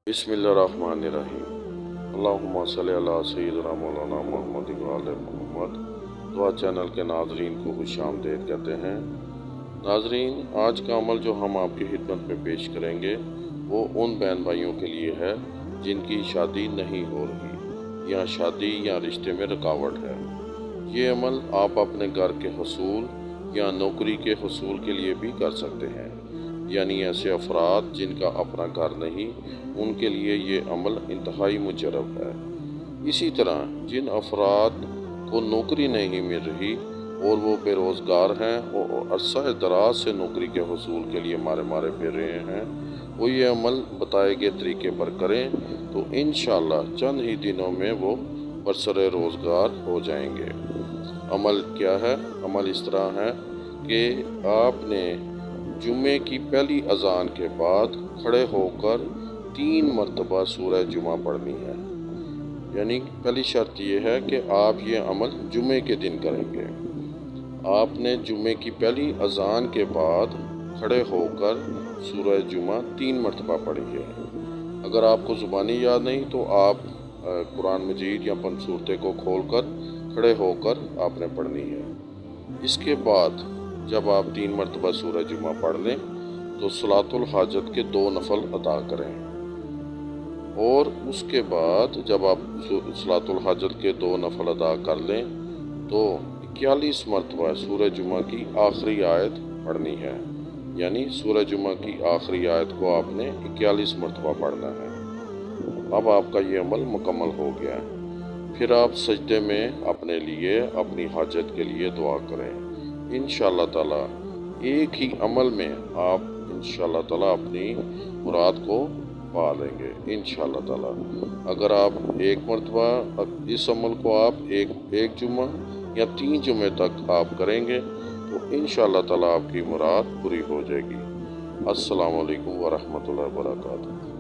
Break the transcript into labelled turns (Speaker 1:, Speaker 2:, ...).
Speaker 1: बिस्मिल्लाहिर्रहमानिर्रहीम। अल्लाहुम्मा सल्ली अला सय्यिदिना मौलाना मुहम्मद व आले मुहम्मद। दुआ चैनल के नाज़रीन को खुशामदीद कहते हैं। नाज़रीन, आज का अमल जो हम आपकी खिदमत में पेश करेंगे वो उन बहन भाइयों के लिए है जिनकी शादी नहीं हो रही या शादी या रिश्ते में रुकावट है। ये अमल आप अपने घर के हसूल या नौकरी के हसूल के लिए भी कर सकते हैं, यानी ऐसे अफराद जिनका अपना घर नहीं, उनके लिए ये अमल इंतहाई मुजरब है। इसी तरह जिन अफराद को नौकरी नहीं मिल रही और वो बेरोज़गार हैं और अरसा दराज से नौकरी के हसूल के लिए मारे मारे फिर रहे हैं, वो ये अमल बताए गए तरीके पर करें तो इंशाअल्लाह चंद ही दिनों में वो बरसरे रोज़गार हो जाएंगे। अमल क्या है? अमल इस तरह है कि आपने जुम्मे की पहली अजान के बाद खड़े होकर 3 मरतबा सूरह जुमा पढ़नी है। यानी पहली शर्त यह है कि आप ये अमल जुम्मे के दिन करेंगे। आपने जुम्मे की पहली अजान के बाद खड़े होकर सूरह जुमा 3 मरतबा पढ़ी है। अगर आपको ज़ुबानी याद नहीं तो आप कुरान मजीद या पंज सूरतें को खोलकर खड़े होकर आपने पढ़नी है। इसके बाद जब आप 3 मरतबा सूरह जुमा पढ़ लें तो सलातुल हाजत के 2 नफल अदा करें, और उसके बाद जब आप सलातुल हाजत के 2 नफल अदा कर लें तो 41 मरतबा सूरह जुमा की आखिरी आयत पढ़नी है। यानी सूरह जुमा की आखिरी आयत को आपने 41 मरतबा पढ़ना है। अब आपका ये अमल मुकम्मल हो गया है। फिर आप सजदे में अपने लिए, अपनी हाजत के लिए दुआ करें। इंशाअल्लाह ताला एक ही अमल में आप इंशाअल्लाह ताला अपनी मुराद को पा लेंगे इंशाअल्लाह ताला। अगर आप एक मरतबा इस अमल को आप एक जुम्मा या 3 जुम्मे तक आप करेंगे तो इंशाअल्लाह ताला आपकी मुराद पूरी हो जाएगी। अस्सलामु अलैकुम व रहमतुल्लाहि व बरकातुहू।